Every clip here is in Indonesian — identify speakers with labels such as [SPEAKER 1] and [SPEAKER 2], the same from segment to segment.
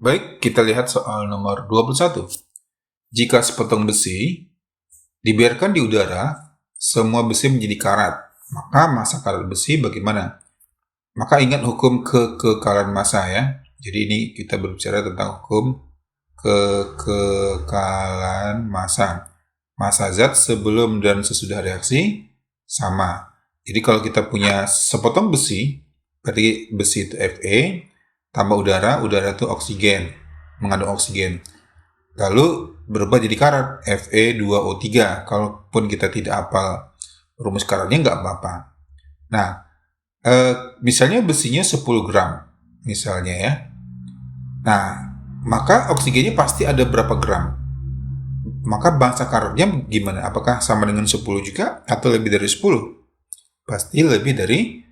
[SPEAKER 1] Baik, kita lihat soal nomor 21. Jika sepotong besi dibiarkan di udara, semua besi menjadi karat. Maka massa karat besi bagaimana? Maka ingat hukum kekekalan massa ya. Jadi ini kita berbicara tentang hukum kekekalan massa. Massa zat sebelum dan sesudah reaksi sama. Jadi kalau kita punya sepotong besi, berarti besi itu Fe, tambah udara itu oksigen, mengandung oksigen. Lalu berubah jadi karat, Fe2O3. Kalaupun kita tidak hafal rumus karatnya nggak apa-apa. Nah, misalnya besinya 10 gram, misalnya ya. Nah, maka oksigennya pasti ada berapa gram? Maka massa karatnya gimana? Apakah sama dengan 10 juga atau lebih dari 10? Pasti lebih dari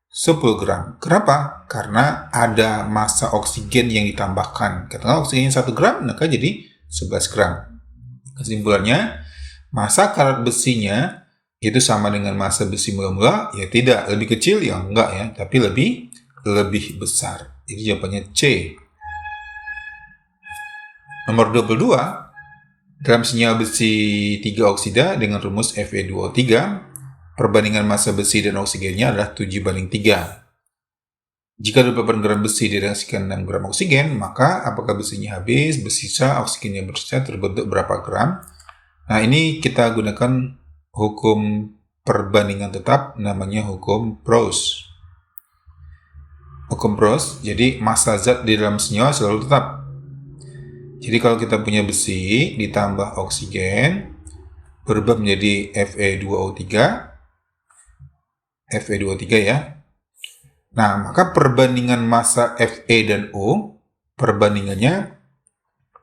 [SPEAKER 1] 10 gram. Kenapa? Karena ada massa oksigen yang ditambahkan. Katakanlah oksigennya 1 gram, maka jadi 11 gram. Kesimpulannya, massa karat besinya itu sama dengan massa besi mula-mula? Ya tidak. Lebih kecil? Ya enggak ya. Tapi lebih besar. Jadi jawabannya C. Nomor 22. Dalam senyawa besi 3 oksida dengan rumus Fe2O3, perbandingan massa besi dan oksigennya adalah 7:3. Jika 28 gram besi direaksikan 6 gram oksigen, maka apakah besinya habis, bersisa, oksigennya bersisa, terbentuk berapa gram? Nah, ini kita gunakan hukum perbandingan tetap, namanya hukum Proust. Hukum Proust, jadi massa zat di dalam senyawa selalu tetap. Jadi kalau kita punya besi ditambah oksigen, berubah menjadi Fe2O3 ya. Nah, maka perbandingan massa Fe dan O, perbandingannya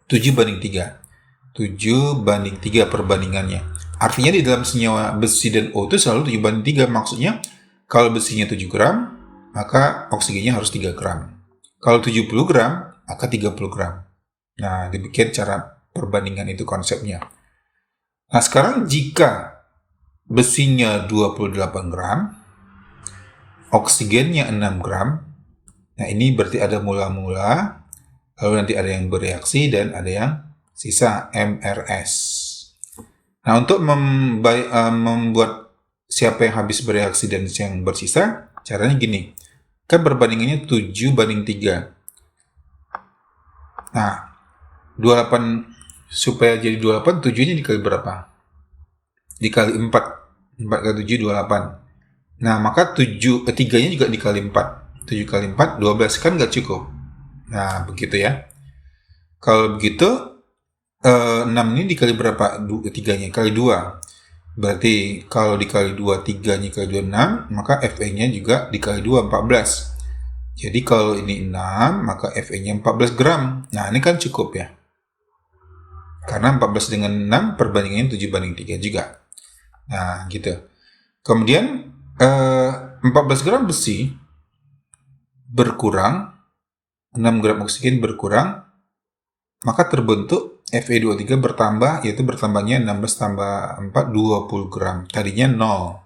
[SPEAKER 1] 7:3. 7:3 perbandingannya. Artinya di dalam senyawa besi dan O itu selalu 7:3. Maksudnya, kalau besinya 7 gram, maka oksigennya harus 3 gram. Kalau 70 gram, maka 30 gram. Nah, demikian cara perbandingan itu konsepnya. Nah, sekarang jika besinya 28 gram, oksigennya 6 gram, nah ini berarti ada mula-mula, lalu nanti ada yang bereaksi dan ada yang sisa, MRS. Nah, untuk membuat siapa yang habis bereaksi dan yang bersisa, caranya gini. Kan perbandingannya 7:3. Nah, 28 supaya jadi 28, 7-nya dikali berapa? Dikali 4. 4 kali 7, 28. Nah, maka 3-nya juga dikali 4. 7 kali 4, 12. Kan nggak cukup. Nah, begitu ya. Kalau begitu, 6 ini dikali berapa? 3-nya kali 2. Berarti kalau dikali 2, 3-nya kali 2, 6. Maka Fe-nya juga dikali 2, 14. Jadi kalau ini 6, maka Fe-nya 14 gram. Nah, ini kan cukup ya. Karena 14 dengan 6 perbandingannya 7:3 juga. Nah, gitu. Kemudian 14 gram besi berkurang, 6 gram oksigen berkurang, maka terbentuk Fe2O3 bertambah, yaitu bertambahnya 16 tambah 4, 20 gram. Tadinya 0.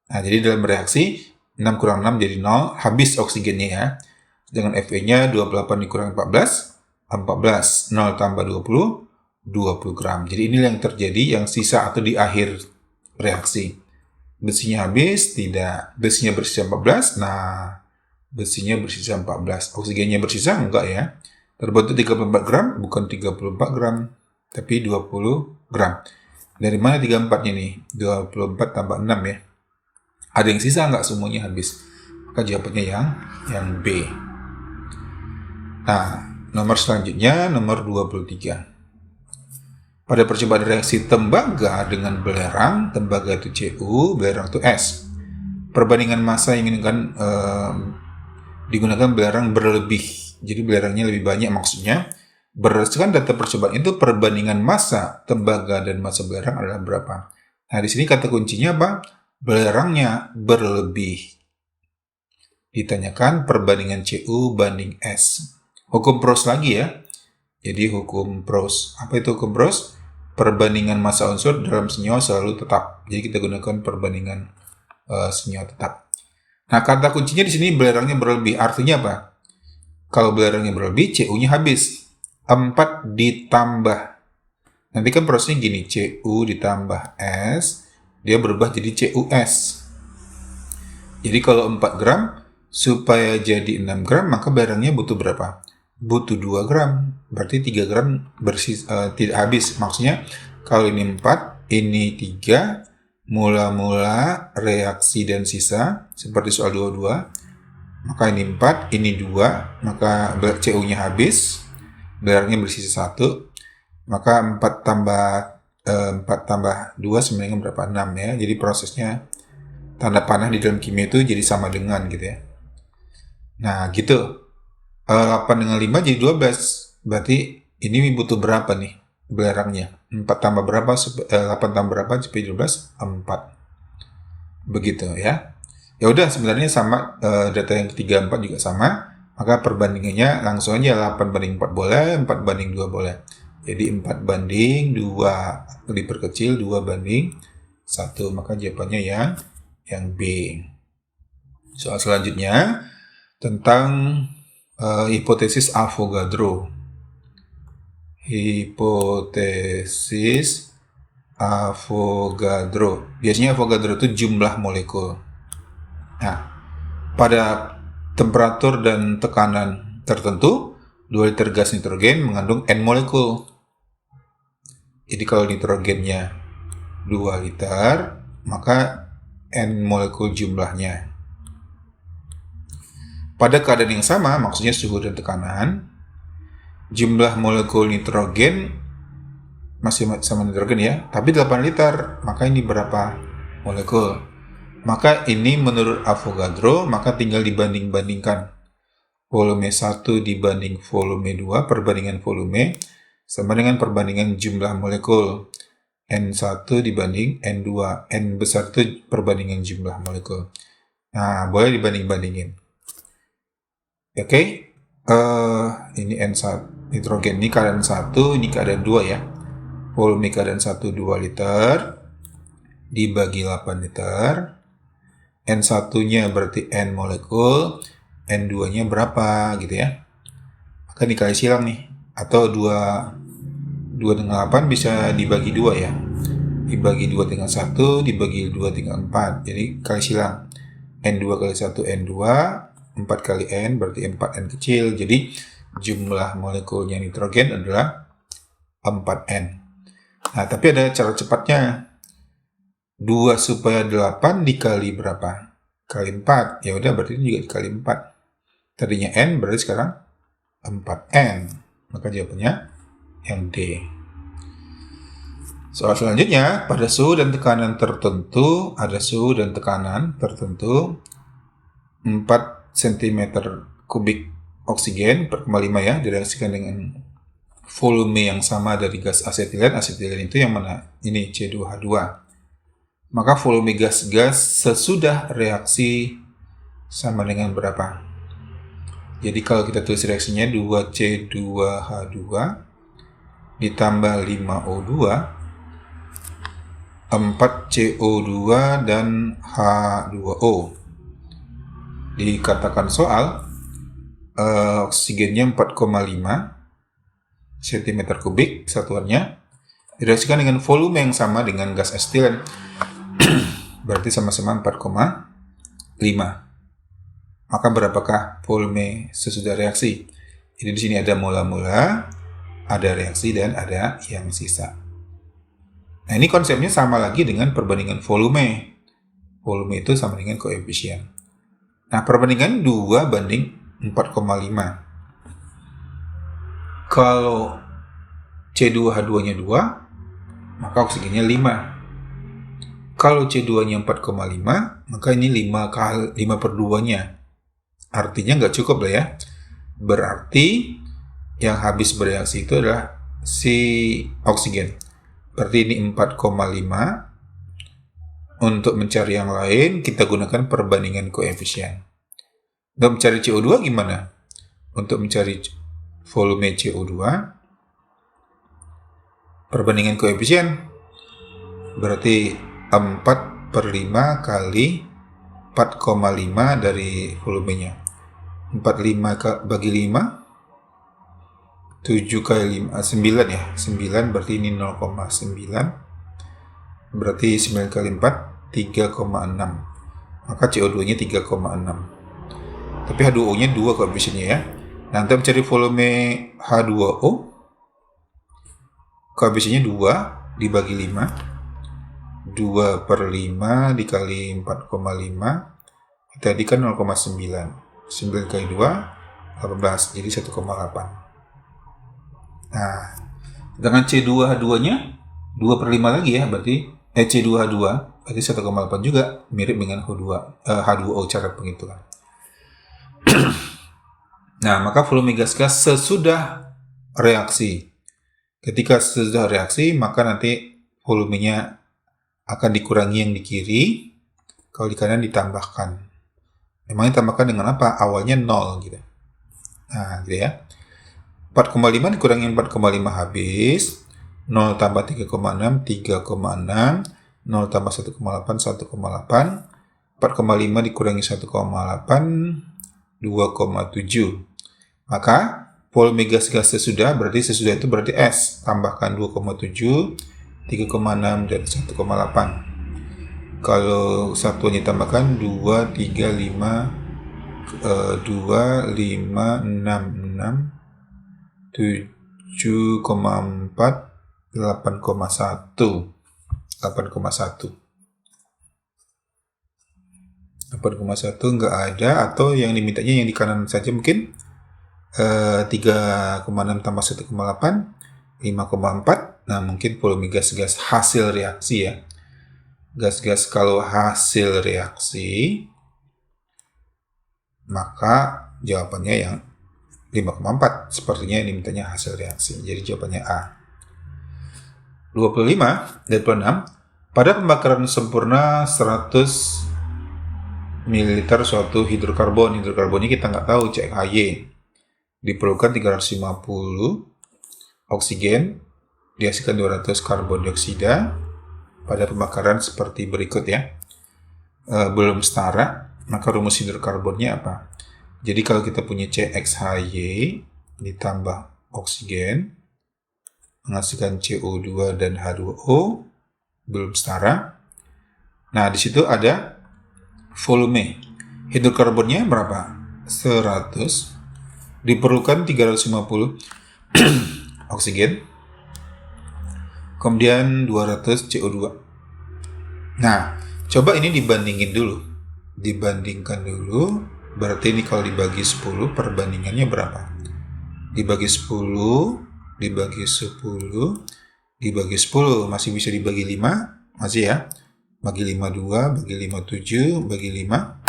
[SPEAKER 1] Nah, jadi dalam reaksi, 6 kurang 6 jadi 0, habis oksigennya ya. Dengan Fe-nya 28 dikurang 14, 14, 0 tambah 20, 20 gram. Jadi inilah yang terjadi, yang sisa atau di akhir reaksi. Besinya habis, tidak. Besinya bersisa 14, nah besinya bersisa 14. Oksigennya bersisa, enggak ya. Terbentuk 34 gram, bukan 34 gram, tapi 20 gram. Dari mana 34-nya nih? 24 tambah 6 ya. Ada yang sisa enggak? Semuanya habis. Maka jawabannya yang B. Nah, nomor selanjutnya, nomor 23. Pada percobaan reaksi tembaga dengan belerang, tembaga itu Cu, belerang itu S. Perbandingan massa yang digunakan belerang berlebih. Jadi belerangnya lebih banyak maksudnya. Berdasarkan data percobaan itu perbandingan massa tembaga dan massa belerang adalah berapa? Nah, di sini kata kuncinya apa? Belerangnya berlebih. Ditanyakan perbandingan Cu banding S. Hukum Proust lagi ya. Jadi hukum Proust. Apa itu hukum Proust? Perbandingan massa unsur dalam senyawa selalu tetap. Jadi kita gunakan perbandingan senyawa tetap. Nah, kata kuncinya di sini belerangnya berlebih. Artinya apa? Kalau belerangnya berlebih, CU-nya habis. 4 ditambah. Nanti kan prosesnya gini, CU ditambah S, dia berubah jadi CUS. Jadi kalau 4 gram, supaya jadi 6 gram, maka belerangnya butuh berapa? Butuh 2 gram. Berarti 3 gram tidak habis. Maksudnya, kalau ini 4, ini 3, mula-mula reaksi dan sisa, seperti soal 22, maka ini 4, ini 2, maka CU-nya habis, belerangnya bersisa 1, maka 4 tambah 2 sebenarnya berapa? 6 ya. Jadi prosesnya tanda panah di dalam kimia itu jadi sama dengan gitu ya. Nah gitu. 8 dengan 5 jadi 12. Berarti ini butuh berapa nih belerangnya? 4 tambah berapa? 8 tambah berapa supaya 12? 4. Begitu ya. Ya udah sebenarnya sama, data yang ketiga 4 juga sama. Maka perbandingannya langsung aja 8 banding 4 boleh, 4 banding 2 boleh. Jadi 4 banding 2 diperkecil 2 banding 1. Maka jawabannya yang B. Soal selanjutnya tentang hipotesis Avogadro. Hipotesis Avogadro. Biasanya Avogadro itu jumlah molekul. Nah, pada temperatur dan tekanan tertentu, 2 liter gas nitrogen mengandung N molekul. Jadi kalau nitrogennya 2 liter, maka N molekul jumlahnya. Pada keadaan yang sama, maksudnya suhu dan tekanan, jumlah molekul nitrogen masih sama nitrogen ya, tapi 8 liter, maka ini berapa molekul? Maka ini menurut Avogadro, maka tinggal dibanding-bandingkan. Volume 1 dibanding volume 2, perbandingan volume, sama dengan perbandingan jumlah molekul. N1 dibanding N2. N besar itu perbandingan jumlah molekul. Nah, boleh dibanding-bandingin. Oke. Ini N1 nitrogen, ini keadaan 1, ini keadaan 2 ya. Volume keadaan 1 2 liter dibagi 8 liter. N1-nya berarti N molekul, N2-nya berapa gitu ya. Maka dikali silang nih. Atau 2 dengan 8 bisa dibagi 2 ya. Dibagi 2 dengan 1, dibagi 2 dengan 4. Jadi kali silang. N2 kali 1 N2, 4 kali N berarti 4N kecil. Jadi jumlah molekulnya nitrogen adalah 4N. Nah, tapi ada cara cepatnya. 2 supaya 8 dikali berapa? Kali 4. Ya udah berarti ini juga dikali 4. Tadinya N berarti sekarang 4N. Maka jawabannya yang D. Soal selanjutnya, pada suhu dan tekanan tertentu, ada suhu dan tekanan tertentu 4 cm kubik oksigen per 5 ya, direaksikan dengan volume yang sama dari gas asetilen. Asetilen itu yang mana? Ini C2H2. Maka volume gas-gas sesudah reaksi sama dengan berapa? Jadi kalau kita tulis reaksinya 2C2H2 ditambah 5O2, 4CO2 dan H2O. Dikatakan soal, oksigennya 4,5 cm kubik satuannya, direaksikan dengan volume yang sama dengan gas asetilen. Berarti sama-sama 4,5. Maka berapakah volume sesudah reaksi? Jadi di sini ada mula-mula, ada reaksi dan ada yang sisa. Nah, ini konsepnya sama lagi dengan perbandingan volume. Volume itu sama dengan koefisien. Nah, perbandingan 2 banding 4,5. Kalau C2H2-nya 2, maka oksigennya 5. Kalau C2-nya 4,5, maka ini 5/2-nya. Artinya nggak cukup lah ya. Berarti yang habis bereaksi itu adalah si oksigen. Berarti ini 4,5. Untuk mencari yang lain, kita gunakan perbandingan koefisien. Untuk mencari CO2 gimana? Untuk mencari volume CO2, perbandingan koefisien berarti 4/5 kali 4,5 dari volumenya. 45 bagi 5, 7 kali 5, 9 ya. 9 berarti ini 0,9. Berarti 9 kali 4, 3,6. Maka CO2-nya 3,6. Tapi H2O-nya 2 koefisiennya ya. Nah, untuk mencari volume H2O, koefisiennya 2 dibagi 5. 2 per 5 dikali 4,5. Tadi kan 0,9. 9 kali 2, 18. Jadi 1,8. Nah, dengan C2H2-nya 2 per 5 lagi ya, berarti C2H2 berarti 1,8 juga, mirip dengan H2O cara penghitungan. Nah, maka volume gas-gas sesudah reaksi. Ketika sesudah reaksi, maka nanti volumenya akan dikurangi yang di kiri, kalau di kanan ditambahkan. Memangnya tambahkan dengan apa? Awalnya 0 gitu. Nah, gitu ya. 4,5 dikurangi 4,5 habis. 0 tambah 3,6, 3,6. 0 tambah 1,8, 1,8. 4,5 dikurangi 1,8, 2,7. Maka volume gas-gas sesudah itu berarti S. Tambahkan 2,7, 3,6, dan 1,8. Kalau satuannya tambahkan 2, 3, 5, 2, 5, 6, 6. 7,4, 8,1. 8,1 nggak ada, atau yang dimintanya yang di kanan saja mungkin 3,6 tambah 1,8, 5,4. Nah, mungkin volume gas-gas hasil reaksi ya. Gas-gas kalau hasil reaksi, maka jawabannya yang 5,4. Sepertinya ini mintanya hasil reaksi. Jadi jawabannya A. 25 dan 26. Pada pembakaran sempurna 100 ml suatu hidrokarbon. Hidrokarbonnya kita nggak tahu, CHY. Diperlukan 350 oksigen. Dihasilkan 200 karbon dioksida. Pada pembakaran seperti berikut ya. Belum setara, maka rumus hidrokarbonnya apa? Jadi kalau kita punya CXHY ditambah oksigen menghasilkan CO2 dan H2O belum setara. Nah, di situ ada volume. Hidrokarbonnya berapa? 100. Diperlukan 350 oksigen. Kemudian 200 CO2. Nah, coba ini dibandingkan dulu. Berarti ini kalau dibagi 10, perbandingannya berapa? Dibagi 10, dibagi 10, dibagi 10. Masih bisa dibagi 5? Masih ya? Bagi 5, 2, bagi 5, 7, bagi 5,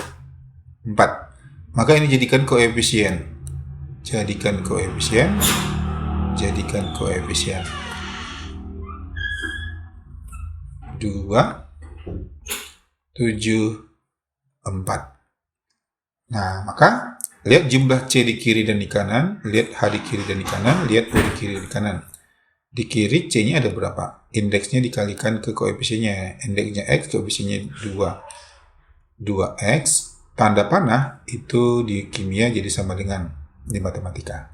[SPEAKER 1] 4. Maka ini jadikan koefisien. Jadikan koefisien. 2, 7, 4. Nah, maka lihat jumlah C di kiri dan di kanan, lihat H di kiri dan di kanan, lihat O di kiri dan di kanan. Di kiri C-nya ada berapa? Indeksnya dikalikan ke koefisiennya. Indeksnya X, koefisiennya 2. 2X, tanda panah itu di kimia jadi sama dengan di matematika.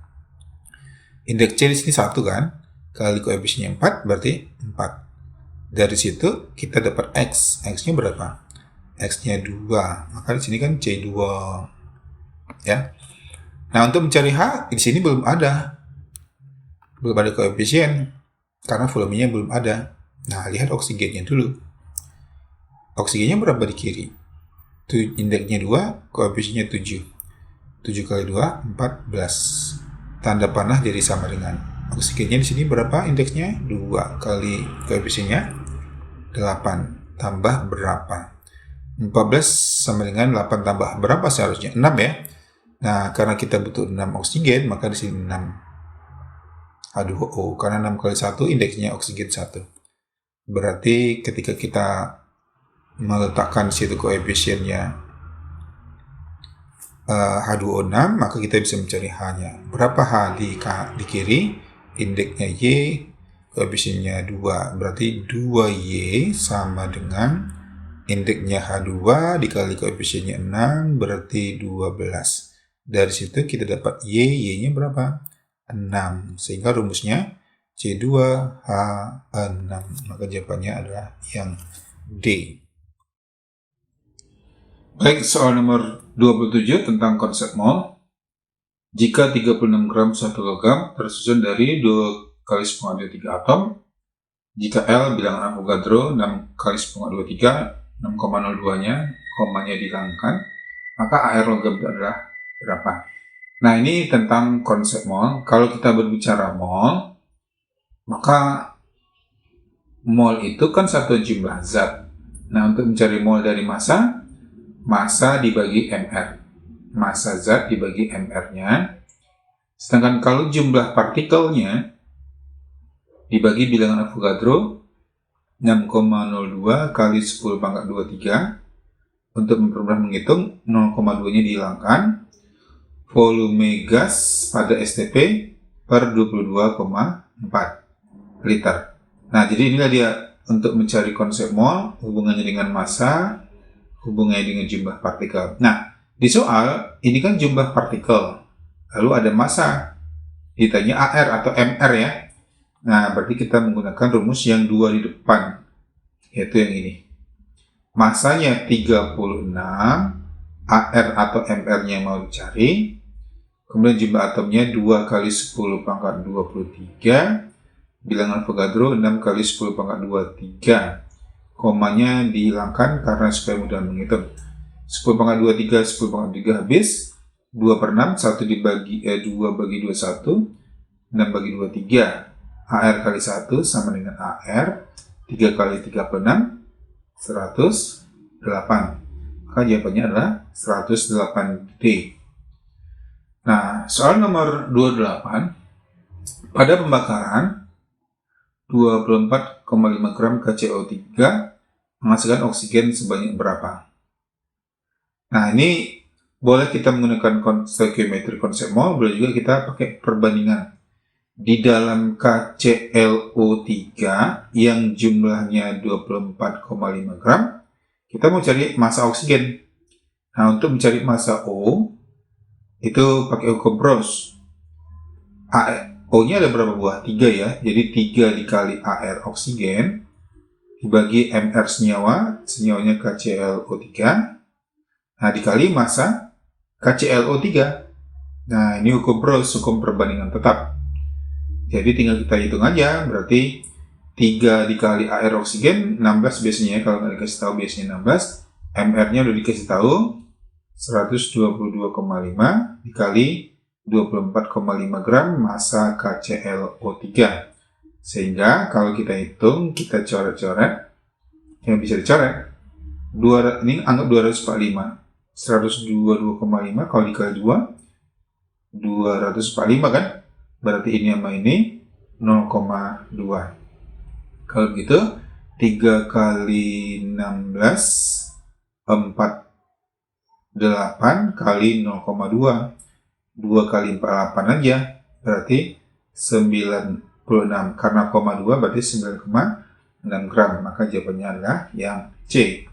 [SPEAKER 1] Indeks C di sini 1 kan? Kali koefisiennya 4 berarti 4. Dari situ kita dapat X. X-nya berapa? X-nya 2, maka di sini kan C2 ya. Nah, untuk mencari H di sini belum ada koefisien karena volumenya belum ada. Nah, lihat oksigennya dulu. Oksigennya berapa di kiri? Indeksnya 2, koefisiennya 7. 7 kali 2, 14. Tanda panah jadi sama dengan oksigennya di sini berapa indeksnya? 2 kali koefisiennya 8 tambah berapa? 14 sama dengan 8 tambah berapa seharusnya? 6 ya. Nah, karena kita butuh 6 oksigen, maka di sini 6 H2O. Karena 6 kali 1 indeksnya oksigen 1. Berarti ketika kita meletakkan situ koefisiennya H2O 6, maka kita bisa mencari H-nya. Berapa H di kiri? Indeksnya Y, koefisiennya 2. Berarti 2Y sama dengan indeksnya H2 dikali koefisiennya 6 berarti 12. Dari situ kita dapat Y-nya berapa? 6. Sehingga rumusnya C2H6. Maka jawabannya adalah yang D. Baik, soal nomor 27 tentang konsep mol. Jika 36 gram suatu logam tersusun dari 2 kali sepengat 23 atom, jika L bilangan Avogadro 6 kali sepengat 23, 6,02-nya, komanya dihilangkan, maka AR logam itu adalah berapa? Nah, ini tentang konsep mol. Kalau kita berbicara mol, maka mol itu kan satu jumlah zat. Nah, untuk mencari mol dari massa dibagi MR. Massa zat dibagi MR-nya. Sedangkan kalau jumlah partikelnya dibagi bilangan Avogadro 6,02 kali 10 pangkat 23. Untuk mempermudah menghitung, 0,2-nya dihilangkan. Volume gas pada STP per 22,4 liter. Nah, jadi inilah dia untuk mencari konsep mol, hubungannya dengan massa, hubungannya dengan jumlah partikel. Nah, di soal, ini kan jumlah partikel. Lalu ada massa. Ditanya AR atau MR ya. Nah, berarti kita menggunakan rumus yang 2 di depan. Yaitu yang ini. Massanya 36, AR atau MR-nya mau dicari. Kemudian jumlah atomnya 2 kali 10 pangkat 23. Bilangan Avogadro 6 kali 10 pangkat 23. Komanya dihilangkan karena supaya mudah menghitung. 10 pangkat 23, 10 pangkat 3 habis. 2 per 6, 1 dibagi 2 bagi 21. 6 bagi 23. AR kali 1 sama dengan AR. 3 kali 3 per 6, 108. Maka jawabannya adalah 108D. Nah, soal nomor 28. Pada pembakaran, 24,5 gram KCO3 menghasilkan oksigen sebanyak berapa? Nah, ini boleh kita menggunakan stoichiometry konsep mol, boleh juga kita pakai perbandingan. Di dalam KClO3 yang jumlahnya 24,5 gram, kita mau cari massa oksigen. Nah, untuk mencari massa O, itu pakai hukum Bros. O-nya ada berapa buah? 3 ya. Jadi 3 dikali AR oksigen dibagi MR senyawanya KClO3. Nah, dikali massa KClO3. Nah, ini hukum Bros, hukum perbandingan tetap. Jadi tinggal kita hitung aja, berarti 3 dikali AR oksigen, 16 biasanya, kalau nggak dikasih tahu biasanya 16. MR-nya udah dikasih tahu, 122,5 dikali 24,5 gram massa KClO3. Sehingga kalau kita hitung, kita coret-coret, yang bisa dicoret, ini anggap 245. 122,5 kalau dikali 2, 245 kan? Berarti ini sama ini 0,2. Kalau begitu 3 kali 16 48 kali 0,2. 2 kali 48 aja berarti 96. Karena koma 2 berarti 9,6 gram. Maka jawabannya adalah yang C.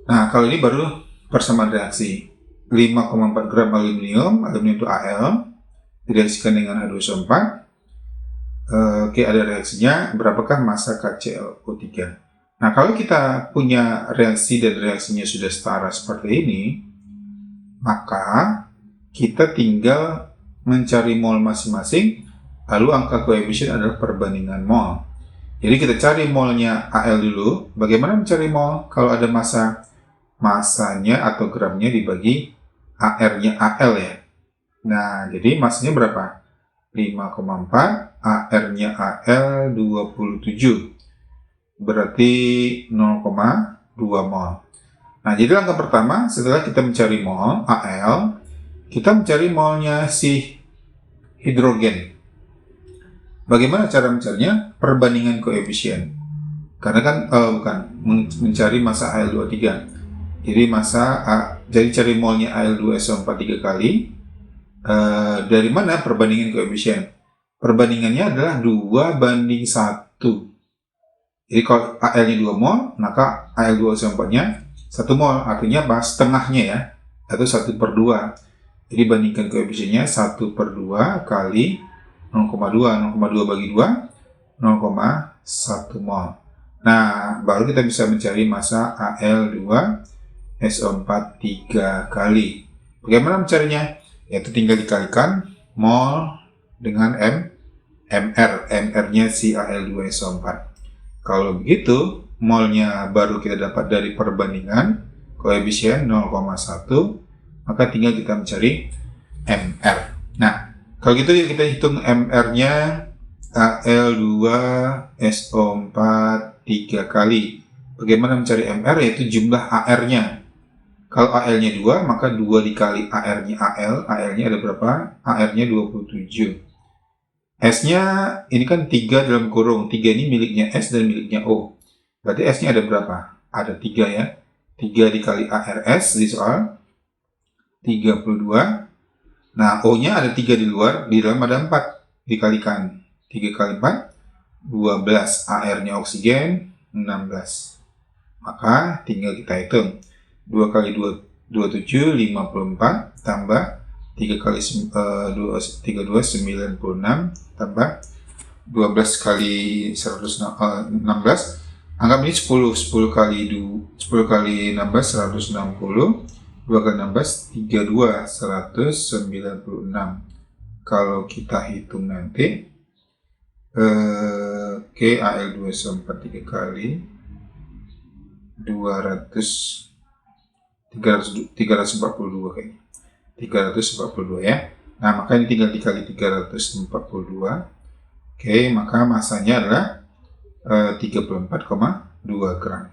[SPEAKER 1] Nah, kalau ini baru persamaan reaksi. 5,4 gram aluminium itu Al, direaksikan dengan H2SO4. Oke, ada reaksinya. Berapakah massa KClO3? Nah, kalau kita punya reaksi dan reaksinya sudah setara seperti ini, maka kita tinggal mencari mol masing-masing, lalu angka koefisien adalah perbandingan mol. Jadi kita cari molnya Al dulu. Bagaimana mencari mol? Kalau ada massanya atau gramnya dibagi AR-nya Al ya. Nah, jadi massanya berapa? 5,4, AR-nya Al 27. Berarti 0,2 mol. Nah, jadi langkah pertama setelah kita mencari mol Al, kita mencari molnya si hidrogen. Bagaimana cara mencarinya? Perbandingan koefisien. Karena kan mencari massa Al23. Jadi jadi cari molnya Al2SO4 3 kali. Dari mana perbandingan koefisien? Perbandingannya adalah 2 banding 1. Jadi kalau Al-nya 2 mol, maka Al2SO4-nya 1 mol. Artinya apa? Setengahnya ya. atau 1/2. Jadi bandingkan koefisiennya 1/2 kali 0,2. 0,2 bagi 2, 0,1 mol. Nah, baru kita bisa mencari massa Al2SO4 3 kali. Bagaimana mencarinya? Yaitu tinggal dikalikan mol dengan MR. MR-nya si Al2SO4. Kalau begitu, molnya baru kita dapat dari perbandingan koefisien 0,1, maka tinggal kita mencari MR. Nah, kalau gitu kita hitung MR-nya Al2SO4 3 kali. Bagaimana mencari MR? Yaitu jumlah AR-nya. Kalau AL-nya 2, maka 2 dikali AR-nya AL. AL-nya ada berapa? AR-nya 27. S-nya ini kan 3 dalam kurung. 3 ini miliknya S dan miliknya O. Berarti S-nya ada berapa? Ada 3 ya. 3 dikali ARS di soal 32. Nah, O-nya ada 3 di luar. Di dalam ada 4. Dikalikan 3 kali 4, 12. AR-nya oksigen 16. Maka tinggal kita hitung. 2 kali 27, 54, tambah 3 kali 32, 96, tambah 12 kali 116. Anggap ini 10 kali 16, 160. 2 kali 16, 32, 196. Kalau kita hitung nanti, Al2SO4 3 kali 342 kayaknya. 342 ya. Nah, maka ini tinggal dikali 342. Maka masanya adalah 34,2 gram.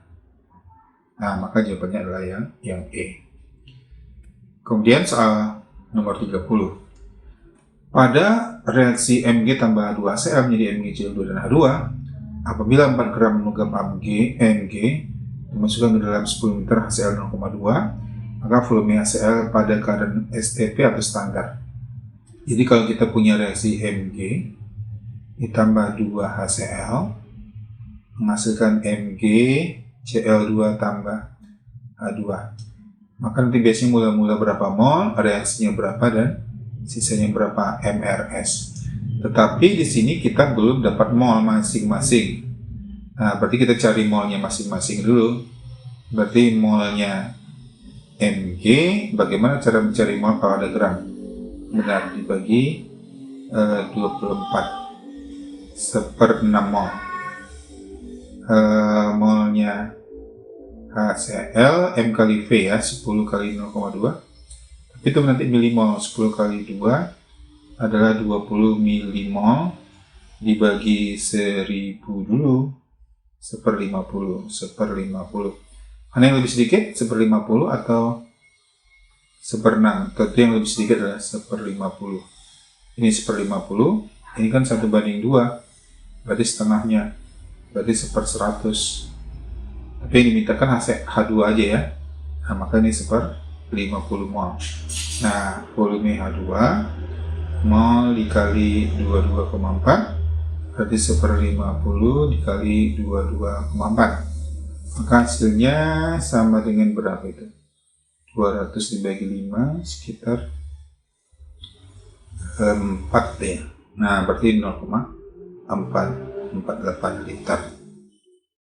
[SPEAKER 1] Nah, maka jawabannya adalah yang E. Kemudian soal nomor 30. Pada reaksi Mg tambah H2HCl menjadi MgCl2 dan H2, apabila 4 gram logam Mg dimasukkan ke dalam 10 liter HCl 0,2, maka volume HCl pada keadaan STP atau standar. Jadi kalau kita punya reaksi Mg ditambah 2HCl menghasilkan MgCl2 tambah H2. Maka nanti biasanya mula-mula berapa mol, reaksinya berapa, dan sisanya berapa MRS. Tetapi di sini kita belum dapat mol masing-masing. Nah, berarti kita cari molnya masing-masing dulu. Berarti molnya Mg, bagaimana cara mencari mol kalau ada gram? Benar, dibagi 24 1/6 mol. Molnya HCl M kali V ya, 10 kali 0,2. Tapi itu nanti milimol. 10 kali 2 adalah 20 milimol, dibagi 1000 dulu, 1/50. Mana yang lebih sedikit? 1/50 atau 1/6? Tentu yang lebih sedikit adalah 1/50. Ini 1/50, ini kan 1/2, berarti setengahnya, berarti 1/100. Tapi yang dimintakan H2 aja ya. Nah, maka ini 1/50 mol. Nah, volume H2 mol dikali 22,4 berarti 1/50 dikali 22,4. Maka hasilnya sama dengan berapa itu? 200 dibagi 5 sekitar 4 ya. Nah, berarti 0,448 liter.